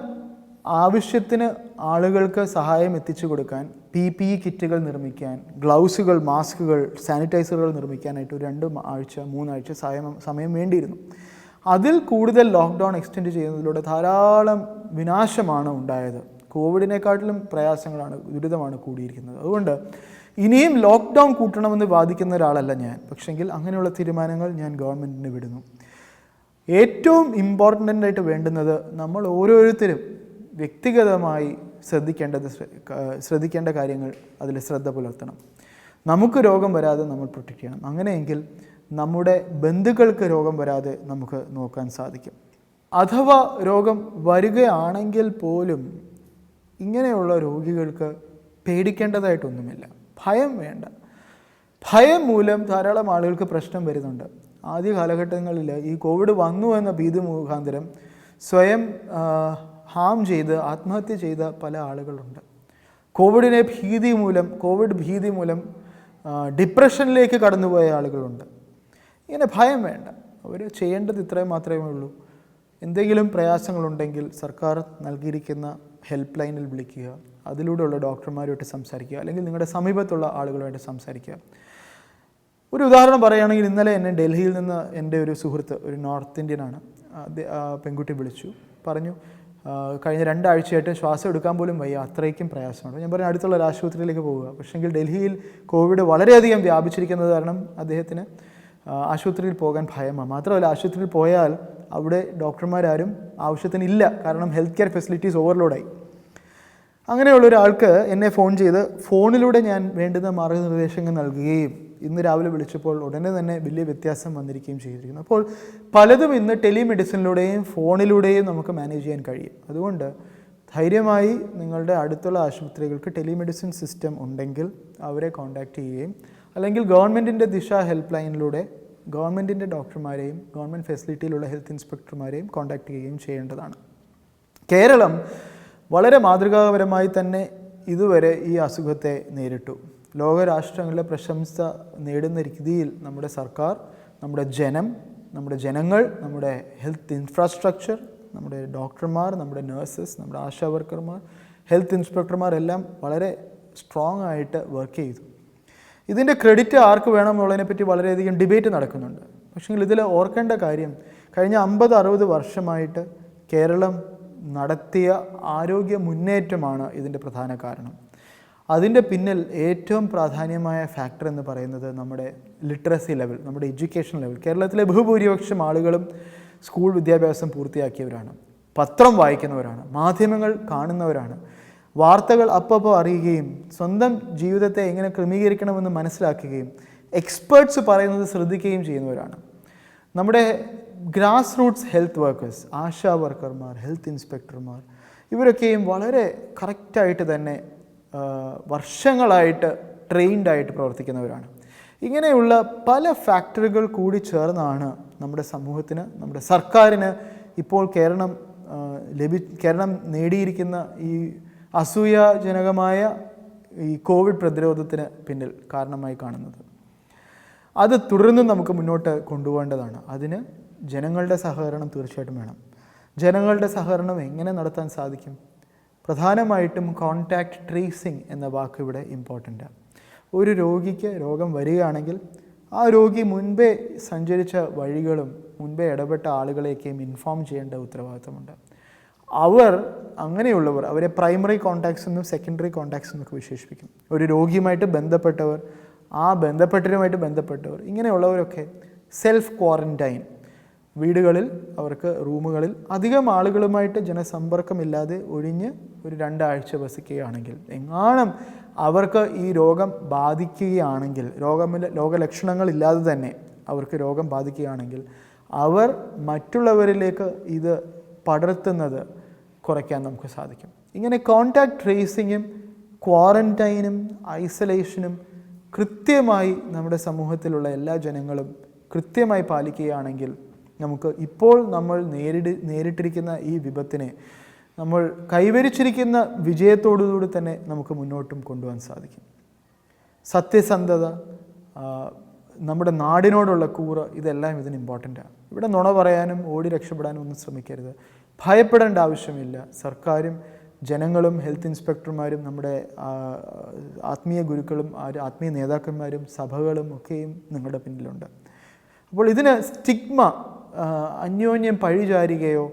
ആവശ്യത്തിന് ആളുകൾക്ക് സഹായം എത്തിച്ചു കൊടുക്കാൻ PPE കിറ്റുകൾ നിർമ്മിക്കാൻ, ഗ്ലൗസുകൾ, മാസ്കുകൾ, സാനിറ്റൈസറുകൾ നിർമ്മിക്കാനായിട്ട് ഒരു 2 ആഴ്ച 3 ആഴ്ച സമയം വേണ്ടിയിരുന്നു. അതിൽ കൂടുതൽ ലോക്ക്ഡൗൺ എക്സ്റ്റെൻഡ് ചെയ്യുന്നതിലൂടെ ധാരാളം വിനാശമാണ് ഉണ്ടായത്. കോവിഡിനെക്കാട്ടിലും ദുരിതമാണ് കൂടിയിരിക്കുന്നത്. അതുകൊണ്ട് ഇനിയും ലോക്ക്ഡൗൺ കൂട്ടണമെന്ന് വാദിക്കുന്ന ഒരാളല്ല ഞാൻ. പക്ഷെങ്കിൽ അങ്ങനെയുള്ള തീരുമാനങ്ങൾ ഞാൻ ഗവൺമെൻറ്റിന് വിടുന്നു. ഏറ്റവും ഇമ്പോർട്ടൻ്റ് ആയിട്ട് വേണ്ടുന്നത് നമ്മൾ ഓരോരുത്തരും വ്യക്തിഗതമായി ശ്രദ്ധിക്കേണ്ട കാര്യങ്ങൾ അതിൽ ശ്രദ്ധ പുലർത്തണം. നമുക്ക് രോഗം വരാതെ നമ്മൾ പ്രൊട്ടക്റ്റ് ചെയ്യണം. അങ്ങനെയെങ്കിൽ നമ്മുടെ ബന്ധുക്കൾക്ക് രോഗം വരാതെ നമുക്ക് നോക്കാൻ സാധിക്കും. അഥവാ രോഗം വരികയാണെങ്കിൽ പോലും ഇങ്ങനെയുള്ള രോഗികൾക്ക് പേടിക്കേണ്ടതായിട്ടൊന്നുമില്ല, ഭയം വേണ്ട. ഭയം മൂലം ധാരാളം ആളുകൾക്ക് പ്രശ്നം വരുന്നുണ്ട്. ആദ്യ കാലഘട്ടങ്ങളിൽ ഈ കോവിഡ് വന്നു എന്ന ഭീതി മുഖാന്തരം സ്വയം ഹാം ചെയ്ത് ആത്മഹത്യ ചെയ്ത പല ആളുകളുണ്ട്. കോവിഡ് ഭീതി മൂലം ഡിപ്രഷനിലേക്ക് കടന്നുപോയ ആളുകളുണ്ട്. ഇങ്ങനെ ഭയം വേണ്ട. അവർ ചെയ്യേണ്ടത് ഇത്രയും മാത്രമേ ഉള്ളൂ. എന്തെങ്കിലും പ്രയാസങ്ങളുണ്ടെങ്കിൽ സർക്കാർ നൽകിയിരിക്കുന്ന ഹെൽപ്പ് ലൈനിൽ വിളിക്കുക, അതിലൂടെയുള്ള ഡോക്ടർമാരുമായിട്ട് സംസാരിക്കുക, അല്ലെങ്കിൽ നിങ്ങളുടെ സമീപത്തുള്ള ആളുകളുമായിട്ട് സംസാരിക്കുക. ഒരു ഉദാഹരണം പറയുകയാണെങ്കിൽ, ഇന്നലെ എന്നെ ഡൽഹിയിൽ നിന്ന് എൻ്റെ ഒരു സുഹൃത്ത്, ഒരു നോർത്ത് ഇന്ത്യനാണ്, പെൺകുട്ടി വിളിച്ചു. പറഞ്ഞു കഴിഞ്ഞ 2 ആഴ്ചയായിട്ട് ശ്വാസം എടുക്കാൻ പോലും വയ്യ, അത്രയ്ക്കും പ്രയാസമാണ്. ഞാൻ പറഞ്ഞു അടുത്തുള്ള ഒരു ആശുപത്രിയിലേക്ക് പോവുക. പക്ഷേങ്കിൽ ഡൽഹിയിൽ കോവിഡ് വളരെയധികം വ്യാപിച്ചിരിക്കുന്നത് കാരണം അദ്ദേഹത്തിന് ആശുപത്രിയിൽ പോകാൻ ഭയമാണ്. മാത്രമല്ല, ആശുപത്രിയിൽ പോയാൽ അവിടെ ഡോക്ടർമാരാരും ആവശ്യത്തിന് ഇല്ല, കാരണം ഹെൽത്ത് കെയർ ഫെസിലിറ്റീസ് ഓവർലോഡായി. അങ്ങനെയുള്ള ഒരാൾക്ക് എന്നെ ഫോൺ ചെയ്ത് ഫോണിലൂടെ ഞാൻ വേണ്ടുന്ന മാർഗ്ഗനിർദ്ദേശങ്ങൾ നൽകുകയും ഇന്ന് രാവിലെ വിളിച്ചപ്പോൾ ഉടനെ തന്നെ വലിയ വ്യത്യാസം വന്നിരിക്കുകയും ചെയ്തിരിക്കുന്നു. അപ്പോൾ പലതും ഇന്ന് ടെലിമെഡിസിനിലൂടെയും ഫോണിലൂടെയും നമുക്ക് മാനേജ് ചെയ്യാൻ കഴിയും. അതുകൊണ്ട് ധൈര്യമായി നിങ്ങളുടെ അടുത്തുള്ള ആശുപത്രികൾക്ക് ടെലിമെഡിസിൻ സിസ്റ്റം ഉണ്ടെങ്കിൽ അവരെ കോൺടാക്റ്റ് ചെയ്യുകയും, അല്ലെങ്കിൽ ഗവൺമെൻറ്റിൻ്റെ ദിശ ഹെൽപ്പ് ലൈനിലൂടെ ഗവൺമെൻറ്റിൻ്റെ ഡോക്ടർമാരെയും ഗവൺമെൻറ് ഫെസിലിറ്റിയിലുള്ള ഹെൽത്ത് ഇൻസ്പെക്ടർമാരെയും കോൺടാക്റ്റ് ചെയ്യുകയും ചെയ്യേണ്ടതാണ്. കേരളം വളരെ മാതൃകാപരമായി തന്നെ ഇതുവരെ ഈ അസുഖത്തെ നേരിട്ടു. ലോകരാഷ്ട്രങ്ങളിലെ പ്രശംസ നേടുന്ന രീതിയിൽ നമ്മുടെ സർക്കാർ, നമ്മുടെ ജനങ്ങൾ, നമ്മുടെ ഹെൽത്ത് ഇൻഫ്രാസ്ട്രക്ചർ, നമ്മുടെ ഡോക്ടർമാർ, നമ്മുടെ നഴ്സസ്, നമ്മുടെ ആശാ വർക്കർമാർ, ഹെൽത്ത് ഇൻസ്പെക്ടർമാർ എല്ലാം വളരെ സ്ട്രോങ് ആയിട്ട് വർക്ക് ചെയ്തു. ഇതിൻ്റെ ക്രെഡിറ്റ് ആർക്ക് വേണം എന്നുള്ളതിനെപ്പറ്റി വളരെയധികം ഡിബേറ്റ് നടക്കുന്നുണ്ട്. പക്ഷേ ഇതിൽ ഓർക്കേണ്ട കാര്യം, കഴിഞ്ഞ 50-60 വർഷമായിട്ട് കേരളം നടത്തിയ ആരോഗ്യ മുന്നേറ്റമാണ് ഇതിൻ്റെ പ്രധാന കാരണം. അതിൻ്റെ പിന്നിൽ ഏറ്റവും പ്രാധാന്യമായ ഫാക്ടർ എന്ന് പറയുന്നത് നമ്മുടെ ലിറ്ററസി ലെവൽ, നമ്മുടെ എഡ്യൂക്കേഷൻ ലെവൽ. കേരളത്തിലെ ബഹുഭൂരിപക്ഷം ആളുകളും സ്കൂൾ വിദ്യാഭ്യാസം പൂർത്തിയാക്കിയവരാണ്, പത്രം വായിക്കുന്നവരാണ്, മാധ്യമങ്ങൾ കാണുന്നവരാണ്, വാർത്തകൾ അപ്പോൾ അറിയുകയും സ്വന്തം ജീവിതത്തെ എങ്ങനെ ക്രമീകരിക്കണമെന്ന് മനസ്സിലാക്കുകയും എക്സ്പേർട്സ് പറയുന്നത് ശ്രദ്ധിക്കുകയും ചെയ്യുന്നവരാണ്. നമ്മുടെ grass roots health workers, ASHA വർക്കർമാർ, ഹെൽത്ത് ഇൻസ്പെക്ടർമാർ, ഇവരൊക്കെയും വളരെ കറക്റ്റായിട്ട് തന്നെ വർഷങ്ങളായിട്ട് ട്രെയിൻഡായിട്ട് പ്രവർത്തിക്കുന്നവരാണ്. ഇങ്ങനെയുള്ള പല ഫാക്ടറുകൾ കൂടി ചേർന്നാണ് നമ്മുടെ സമൂഹത്തിന്, നമ്മുടെ സർക്കാരിന് ഇപ്പോൾ കേരളം നേടിയിരിക്കുന്ന ഈ അസൂയാജനകമായ ഈ കോവിഡ് പ്രതിരോധത്തിന് പിന്നിൽ കാരണമായി കാണുന്നത്. അത് തുടർന്നും നമുക്ക് മുന്നോട്ട് കൊണ്ടുപോകേണ്ടതാണ്. അതിന് ജനങ്ങളുടെ സഹകരണം തീർച്ചയായിട്ടും വേണം. ജനങ്ങളുടെ സഹകരണം എങ്ങനെ നടത്താൻ സാധിക്കും? പ്രധാനമായിട്ടും കോൺടാക്റ്റ് ട്രേസിംഗ് എന്ന വാക്ക് ഇവിടെ ഇമ്പോർട്ടൻ്റാണ്. ഒരു രോഗിക്ക് രോഗം വരികയാണെങ്കിൽ ആ രോഗി മുൻപേ സഞ്ചരിച്ച വഴികളും മുൻപേ ഇടപെട്ട ആളുകളെയൊക്കെയും ഇൻഫോം ചെയ്യേണ്ട ഉത്തരവാദിത്തമുണ്ട്. അങ്ങനെയുള്ളവർ അവരെ പ്രൈമറി കോൺടാക്ട്സ് എന്നും സെക്കൻഡറി കോൺടാക്ട്സ് എന്നൊക്കെ വിശേഷിപ്പിക്കും. ഒരു രോഗിയുമായിട്ട് ബന്ധപ്പെട്ടവർ, ആ ബന്ധപ്പെട്ടവരുമായിട്ട് ബന്ധപ്പെട്ടവർ, ഇങ്ങനെയുള്ളവരൊക്കെ സെൽഫ് ക്വാറൻറ്റൈൻ, വീടുകളിൽ അവർക്ക് റൂമുകളിൽ അധികം ആളുകളുമായിട്ട് ജനസമ്പർക്കമില്ലാതെ ഒഴിഞ്ഞ് ഒരു 2 ആഴ്ച വസിക്കുകയാണെങ്കിൽ, എങ്ങാനും അവർക്ക് ഈ രോഗം ബാധിക്കുകയാണെങ്കിൽ, രോഗലക്ഷണങ്ങളില്ലാതെ തന്നെ അവർക്ക് രോഗം ബാധിക്കുകയാണെങ്കിൽ, അവർ മറ്റുള്ളവരിലേക്ക് ഇത് പടർത്തുന്നത് കുറയ്ക്കാൻ നമുക്ക് സാധിക്കും. ഇങ്ങനെ കോൺടാക്റ്റ് ട്രേസിങ്ങും ക്വാറൻറ്റൈനും ഐസൊലേഷനും കൃത്യമായി നമ്മുടെ സമൂഹത്തിലുള്ള എല്ലാ ജനങ്ങളും കൃത്യമായി പാലിക്കുകയാണെങ്കിൽ നമുക്ക് ഇപ്പോൾ നമ്മൾ നേരിട്ടിരിക്കുന്ന ഈ വിപത്തിനെ നമ്മൾ കൈവരിച്ചിരിക്കുന്ന വിജയത്തോടുകൂടി തന്നെ നമുക്ക് മുന്നോട്ടും കൊണ്ടുപോകാൻ സാധിക്കും. സത്യസന്ധത, നമ്മുടെ നാടിനോടുള്ള കൂറ്, ഇതെല്ലാം ഇതിന് ഇമ്പോർട്ടൻ്റാണ്. ഇവിടെ നുണ പറയാനും ഓടി രക്ഷപ്പെടാനും ഒന്നും ശ്രമിക്കരുത്. ഭയപ്പെടേണ്ട ആവശ്യമില്ല. സർക്കാരും ജനങ്ങളും ഹെൽത്ത് ഇൻസ്പെക്ടർമാരും നമ്മുടെ ആത്മീയ ഗുരുക്കളും ആത്മീയ നേതാക്കന്മാരും സഭകളും ഒക്കെയും നിങ്ങളുടെ പിന്നിലുണ്ട്. അപ്പോൾ ഇതിന് സ്റ്റിഗ്മ, അന്യോന്യം പഴിചാരുകയോ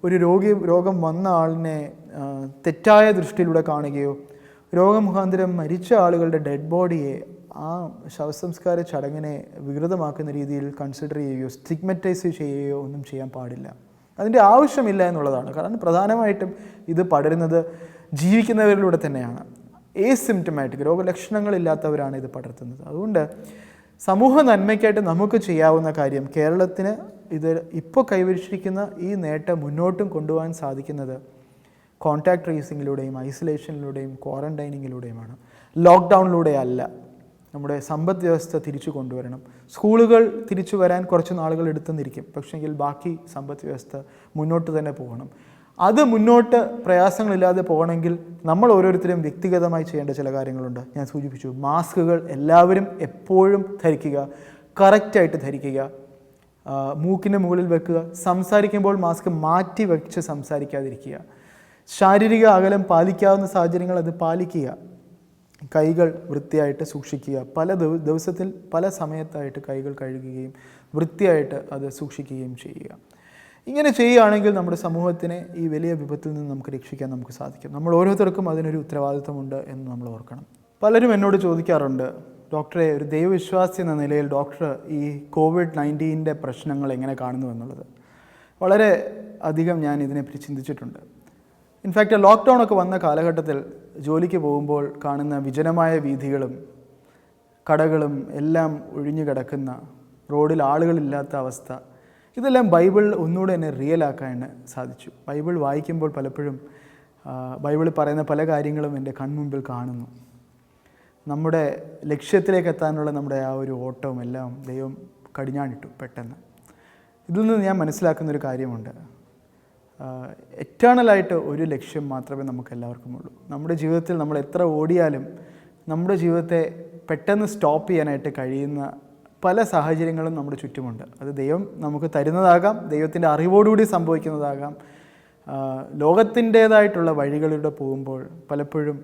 ഒരു രോഗം വന്ന ആളിനെ തെറ്റായ ദൃഷ്ടിയിലൂടെ കാണുകയോ രോഗമുഖാന്തരം മരിച്ച ആളുകളുടെ ഡെഡ് ബോഡിയെ ആ ശവസംസ്കാര ചടങ്ങിനെ വികൃതമാക്കുന്ന രീതിയിൽ കൺസിഡർ ചെയ്യുകയോ സ്റ്റിഗ്മറ്റൈസ് ചെയ്യുകയോ ഒന്നും ചെയ്യാൻ പാടില്ല. അതിൻ്റെ ആവശ്യമില്ല എന്നുള്ളതാണ്. കാരണം പ്രധാനമായിട്ടും ഇത് പടരുന്നത് ജീവിക്കുന്നവരിലൂടെ തന്നെയാണ്. ഏസിംപ്റ്റമാറ്റിക്, രോഗലക്ഷണങ്ങളില്ലാത്തവരാണ് ഇത് പടർത്തുന്നത്. അതുകൊണ്ട് സമൂഹ നന്മയ്ക്കായിട്ട് നമുക്ക് ചെയ്യാവുന്ന കാര്യം, കേരളത്തിന് ഇത് ഇപ്പോൾ കൈവരിച്ചിരിക്കുന്ന ഈ നേട്ടം മുന്നോട്ടും കൊണ്ടുപോകാൻ സാധിക്കുന്നത് കോൺടാക്ട് ട്രേസിങ്ങിലൂടെയും ഐസൊലേഷനിലൂടെയും ക്വാറന്റൈനിങ്ങിലൂടെയുമാണ്. ലോക്ക്ഡൗണിലൂടെ അല്ല. നമ്മുടെ സമ്പദ് വ്യവസ്ഥ തിരിച്ചു കൊണ്ടുവരണം. സ്കൂളുകൾ തിരിച്ചു വരാൻ കുറച്ച് നാളുകൾ എടുത്തെന്നിരിക്കും, പക്ഷേങ്കിൽ ബാക്കി സമ്പദ് വ്യവസ്ഥ മുന്നോട്ട് തന്നെ പോകണം. അത് മുന്നോട്ട് പ്രയാസങ്ങളില്ലാതെ പോകണമെങ്കിൽ നമ്മൾ ഓരോരുത്തരും വ്യക്തിഗതമായി ചെയ്യേണ്ട ചില കാര്യങ്ങളുണ്ട്. ഞാൻ സൂചിപ്പിച്ചു, മാസ്കുകൾ എല്ലാവരും എപ്പോഴും ധരിക്കുക, കറക്റ്റായിട്ട് ധരിക്കുക, മൂക്കിൻ്റെ മുകളിൽ വെക്കുക, സംസാരിക്കുമ്പോൾ മാസ്ക് മാറ്റി വെച്ച് സംസാരിക്കാതിരിക്കുക, ശാരീരിക അകലം പാലിക്കാവുന്ന സാഹചര്യങ്ങൾ അത് പാലിക്കുക, കൈകൾ വൃത്തിയായിട്ട് സൂക്ഷിക്കുക, പല ദിവസത്തിൽ പല സമയത്തായിട്ട് കൈകൾ കഴുകുകയും വൃത്തിയായിട്ട് അത് സൂക്ഷിക്കുകയും ചെയ്യുക. ഇങ്ങനെ ചെയ്യുകയാണെങ്കിൽ നമ്മുടെ സമൂഹത്തിനെ ഈ വലിയ വിപത്തിൽ നിന്ന് നമുക്ക് രക്ഷിക്കാൻ നമുക്ക് സാധിക്കും. നമ്മൾ ഓരോരുത്തർക്കും അതിനൊരു ഉത്തരവാദിത്വമുണ്ട് എന്ന് നമ്മൾ ഓർക്കണം. പലരും എന്നോട് ചോദിക്കാറുണ്ട്, ഡോക്ടറെ, ഒരു ദൈവവിശ്വാസി എന്ന നിലയിൽ ഡോക്ടർ ഈ COVID-19 പ്രശ്നങ്ങൾ എങ്ങനെ കാണുന്നു എന്നുള്ളത്. വളരെ അധികം ഞാൻ ഇതിനെപ്പറ്റി ചിന്തിച്ചിട്ടുണ്ട്. ഇൻഫാക്റ്റ് ലോക്ക്ഡൗൺ ഒക്കെ വന്ന കാലഘട്ടത്തിൽ ജോലിക്ക് പോകുമ്പോൾ കാണുന്ന വിജനമായ വീഥികളും കടകളും എല്ലാം ഒഴിഞ്ഞു കിടക്കുന്ന, റോഡിൽ ആളുകളില്ലാത്ത അവസ്ഥ, ഇതെല്ലാം ബൈബിൾ ഒന്നുകൂടെ എന്നെ റിയലാക്കാൻ സാധിച്ചു. ബൈബിൾ വായിക്കുമ്പോൾ പലപ്പോഴും ബൈബിളിൽ പറയുന്ന പല കാര്യങ്ങളും എൻ്റെ കൺമുമ്പിൽ കാണുന്നു. നമ്മുടെ ലക്ഷ്യത്തിലേക്ക് എത്താനുള്ള നമ്മുടെ ആ ഒരു ഓട്ടവും എല്ലാം ദൈവം കടിഞ്ഞാണിട്ടു പെട്ടെന്ന്. ഇതിൽ നിന്ന് ഞാൻ മനസ്സിലാക്കുന്നൊരു കാര്യമുണ്ട്, എറ്റേണലായിട്ട് ഒരു ലക്ഷ്യം മാത്രമേ നമുക്ക് എല്ലാവർക്കും ഉള്ളൂ. നമ്മുടെ ജീവിതത്തിൽ നമ്മൾ എത്ര ഓടിയാലും നമ്മുടെ ജീവിതത്തെ പെട്ടെന്ന് സ്റ്റോപ്പ് ചെയ്യാനായിട്ട് കഴിയുന്ന പല സാഹചര്യങ്ങളും നമ്മുടെ ചുറ്റുമുണ്ട്. അത് ദൈവം നമുക്ക് തരുന്നതാകാം, ദൈവത്തിൻ്റെ അറിവോടുകൂടി സംഭവിക്കുന്നതാകാം. ലോകത്തിൻ്റേതായിട്ടുള്ള വഴികളിലൂടെ പോകുമ്പോൾ പലപ്പോഴും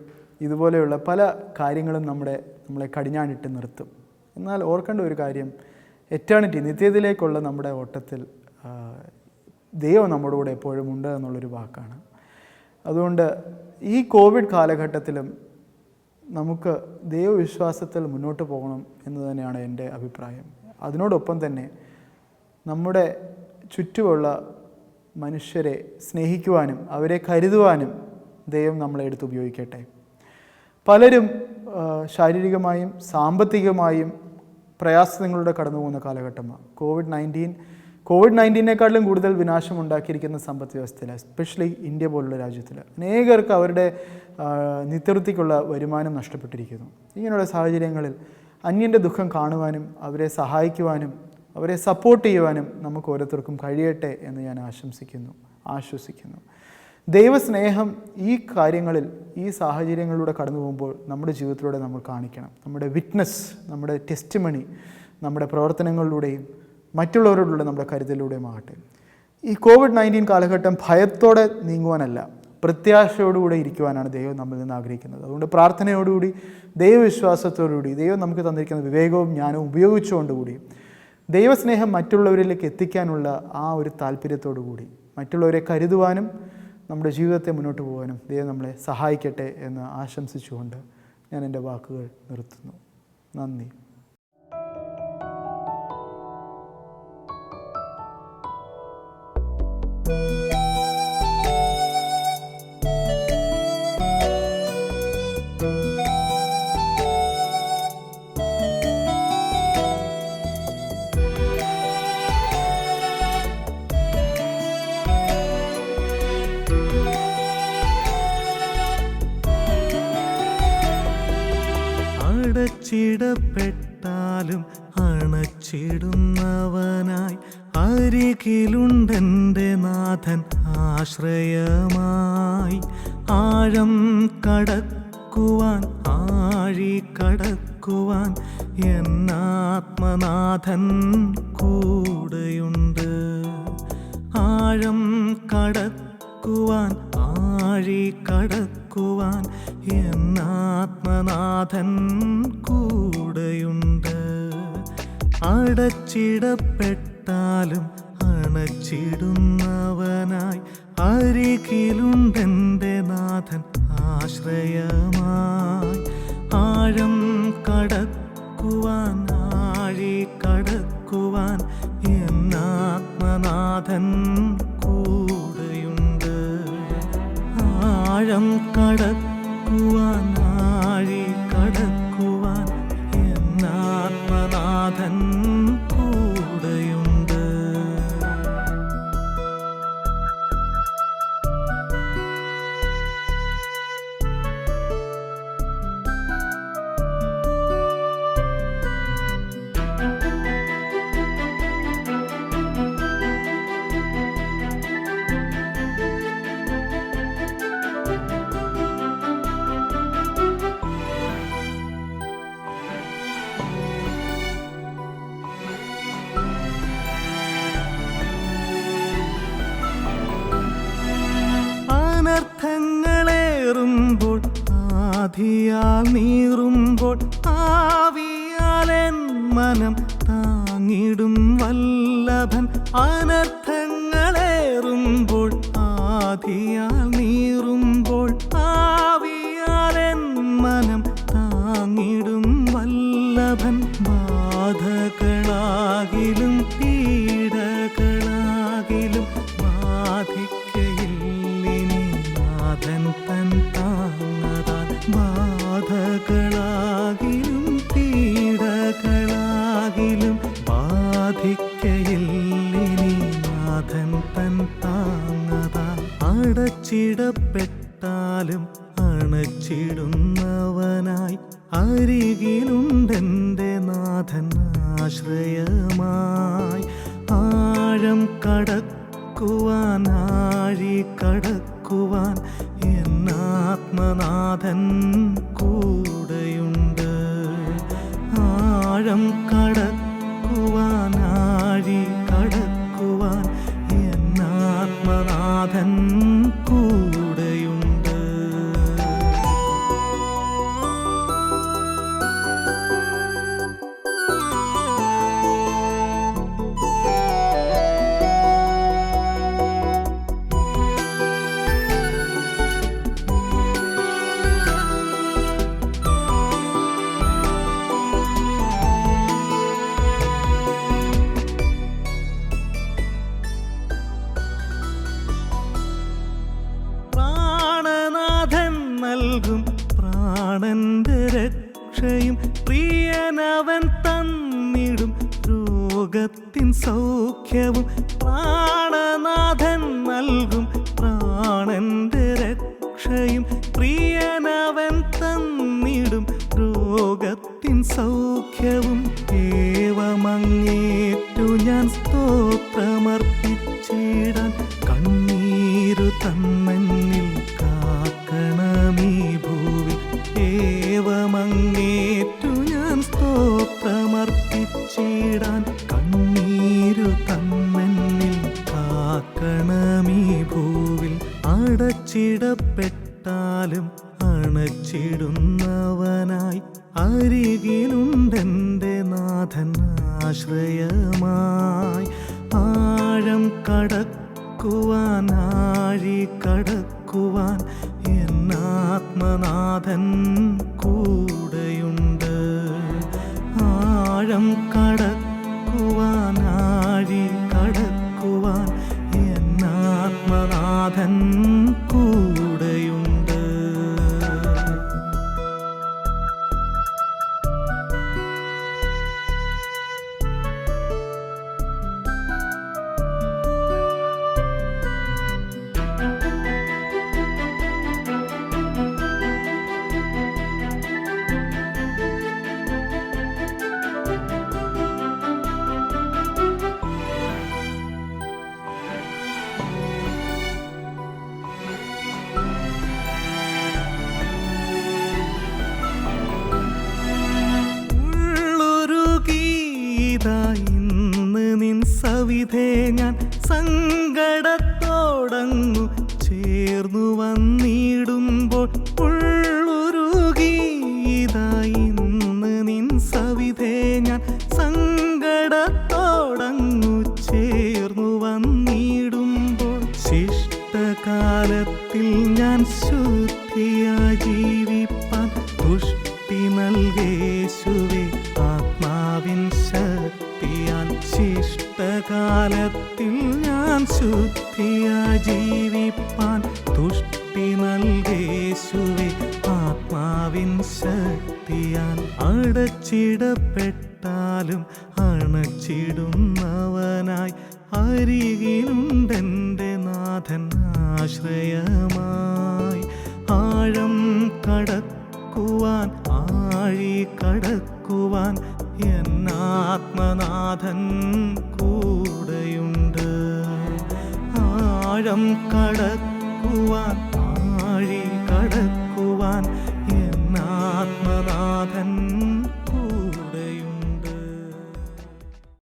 ഇതുപോലെയുള്ള പല കാര്യങ്ങളും നമ്മളെ കടിഞ്ഞാണിട്ട് നിർത്തും. എന്നാൽ ഓർക്കേണ്ട ഒരു കാര്യം, എറ്റേണിറ്റി, നിത്യതയിലേക്കുള്ള നമ്മുടെ ഓട്ടത്തിൽ ദൈവം നമ്മുടെ കൂടെ എപ്പോഴും ഉണ്ട് എന്നുള്ളൊരു വാക്കാണ്. അതുകൊണ്ട് ഈ കോവിഡ് കാലഘട്ടത്തിലും നമുക്ക് ദൈവവിശ്വാസത്തിൽ മുന്നോട്ട് പോകണം എന്ന് തന്നെയാണ് എൻ്റെ അഭിപ്രായം. അതിനോടൊപ്പം തന്നെ നമ്മുടെ ചുറ്റുമുള്ള മനുഷ്യരെ സ്നേഹിക്കുവാനും അവരെ കരുതുവാനും ദൈവം നമ്മളെ എടുത്ത് ഉപയോഗിക്കട്ടെ. പലരും ശാരീരികമായും സാമ്പത്തികമായും പ്രയാസങ്ങളിലൂടെ കടന്നു പോകുന്ന കാലഘട്ടമാണ് കോവിഡ്-19 കൂടുതൽ വിനാശമുണ്ടാക്കിയിരിക്കുന്ന സമ്പദ് വ്യവസ്ഥയിൽ, എസ്പെഷ്യലി ഇന്ത്യ പോലുള്ള രാജ്യത്തിൽ അനേകർക്ക് അവരുടെ നിത്യവൃത്തിക്കുള്ള വരുമാനം നഷ്ടപ്പെട്ടിരിക്കുന്നു. ഇങ്ങനെയുള്ള സാഹചര്യങ്ങളിൽ അന്യൻ്റെ ദുഃഖം കാണുവാനും അവരെ സഹായിക്കുവാനും അവരെ സപ്പോർട്ട് ചെയ്യുവാനും നമുക്ക് ഓരോരുത്തർക്കും കഴിയട്ടെ എന്ന് ഞാൻ ആശ്വസിക്കുന്നു. ദൈവസ്നേഹം ഈ കാര്യങ്ങളിൽ, ഈ സാഹചര്യങ്ങളിലൂടെ കടന്നു പോകുമ്പോൾ നമ്മുടെ ജീവിതത്തിലൂടെ നമ്മൾ കാണിക്കണം. നമ്മുടെ വിറ്റ്നസ്, നമ്മുടെ ടെസ്റ്റിമണി നമ്മുടെ പ്രവർത്തനങ്ങളിലൂടെയും മറ്റുള്ളവരോടുള്ള നമ്മുടെ കരുതലിലൂടെയുമാകട്ടെ. ഈ COVID-19 കാലഘട്ടം ഭയത്തോടെ നീങ്ങുവാനല്ല, പ്രത്യാശയോടുകൂടെ ഇരിക്കുവാനാണ് ദൈവം നമ്മിൽ നിന്ന് ആഗ്രഹിക്കുന്നത്. അതുകൊണ്ട് പ്രാർത്ഥനയോടുകൂടി, ദൈവവിശ്വാസത്തോടുകൂടി, ദൈവം നമുക്ക് തന്നിരിക്കുന്ന വിവേകവും ജ്ഞാനവും ഉപയോഗിച്ചുകൊണ്ടുകൂടി ദൈവസ്നേഹം മറ്റുള്ളവരിലേക്ക് എത്തിക്കാനുള്ള ആ ഒരു താല്പര്യത്തോടു കൂടി മറ്റുള്ളവരെ കരുതുവാനും നമ്മുടെ ജീവിതത്തെ മുന്നോട്ട് പോകാനും ദൈവം നമ്മളെ സഹായിക്കട്ടെ എന്ന് ആശംസിച്ചുകൊണ്ട് ഞാൻ എൻ്റെ വാക്കുകൾ നിർത്തുന്നു. നന്ദി. അടച്ചിടപ്പെട്ടാലും അണച്ചിടുന്നവനായി അരികിലുണ്ടെൻ്റെ നാഥൻ ആശ്രയമായി. ആഴം കടക്കുവാൻ ആഴി കടക്കുവാൻ എന്നാത്മനാഥൻ കൂടെയുണ്ട്. ആഴം കടക്കുവാൻ ആഴി കടക്കുവാൻ എന്നാത്മനാഥൻ കൂടെയുണ്ട്. അടച്ചിടപ്പെട്ടാലും അണച്ചിടുന്നവനായി അരികിലുണ്ടെൻ്റെ നാഥൻ ആശ്രയമായി. ആഴം കടക്കുവാൻ ആഴി കടക്കുവാൻ എന്നാത്മനാഥൻ കൂടെയുണ്ട്. ആഴം കടക്കുവാൻ ആഴി കടക്കുവാൻ എന്നാത്മനാഥൻ ആവിയാൽ നീറുമ്പോൾ ആവിയാലെൻ മനം താങ്ങിടും വല്ലഭൻ. അനർത്ഥങ്ങളേറുമ്പോൾ ആധിയാൽ നീറുമ്പോൾ ആവിയാലെൻ മനം താങ്ങിടും വല്ലഭൻ. ബാധകളാകിലും പീഡകളാകിലും ബാധിക്കയില്ലിനി നാഥൻ തൻ താങ്ങതാൽ. ബാധകളാകിലും പീഡകളാകിലും ബാധിക്കയില്ലിനി നാഥൻ തൻ താങ്ങതാൽ. അടച്ചിടപ്പെട്ടാലും അണച്ചിടുന്നവനായി അരികിലുണ്ടെൻ്റെ നാഥൻ ആശ്രയമായി. ആഴം കടക്കുവാൻ ആഴി കടക്കുവാൻ എന്നാത്മനാഥൻ കൂടെയുണ്ട്. ആഴം കടക്കുവാൻ ആഴി കടക്കുവാൻ എന്നാത്മനാഥൻ കൂടെയുണ്ട്. നൽകും പ്രാണന്റെ രക്ഷയും പ്രിയനവൻ തന്നിടും രോഗത്തിൻ സൗഖ്യവും. പ്രാണനാഥൻ നൽകും പ്രാണന്റെ രക്ഷയും പ്രിയനവൻ തന്നിടും രോഗത്തിൻ സൗഖ്യവും. ഏവമങ്ങേറ്റു ഞാൻ സ്തോത്രമർപ്പിച്ചിടാൻ കണ്ണീരു തന്നെന്നിൽ കാക്കണമീ ഭൂവി. ഏവമങ്ങേറ്റു ഞാൻ സ്തോത്രമർപ്പിച്ചിടാൻ കണ്ണീരു തന്നെന്നിൽ കാക്കണമീ ഭൂവിൽ. അടച്ചിടപ്പെട്ടാലും അണച്ചിടുന്നവനായി അരികിലുണ്ടെൻ്റെ നാഥൻ ആശ്രയമായി. ആഴം കടക്കുവാൻ ആഴി കടക്കുവാൻ എന്നാത്മനാഥൻ കൂടെയുണ്ട്. ആഴം കടക്കുവാൻ ആഴി കടക്കുവാൻ എന്നാത്മനാഥൻ കൂടെയുണ്ട്. ഇന്ന് നിൻ സവിധേ ഞാൻ സങ്കടത്തോടങ്ങു ചേർന്നു വന്നിടുമ്പോൾ ഉള്ളുരുകീതായിന്ന് നിൻ സവിധേ ഞാൻ സങ്കടത്തോടങ്ങു ചേർന്നു വന്നിടുമ്പോൾ. ശിഷ്ടകാലത്തിൽ ഞാൻ ശുദ്ധിയായി ജീവിപ്പാൻ പുഷ്ടി നൽകേശുവേ ആത്മാവിൻ ശക്തിയാൽ. ശിഷ്ടകാലത്തിൽ ഞാൻ ശുദ്ധിയായി ജീവിപ്പാൻ തുഷ്ടി നൽകേശുവേ ആത്മാവിൻ ശക്തിയാൽ. അടച്ചിടപ്പെട്ടാലും അണച്ചിടുന്നവനായി അരികിലുണ്ടെൻ്റെ നാഥൻ ആശ്രയമായി. ആഴം കടക്കുവാൻ ആഴി കടക്കുവാൻ എന്നാത്മനാഥൻ കൂടെയുണ്ട്. ആഴം കടക്കുവാൻ ആഴി കടക്കുവാൻ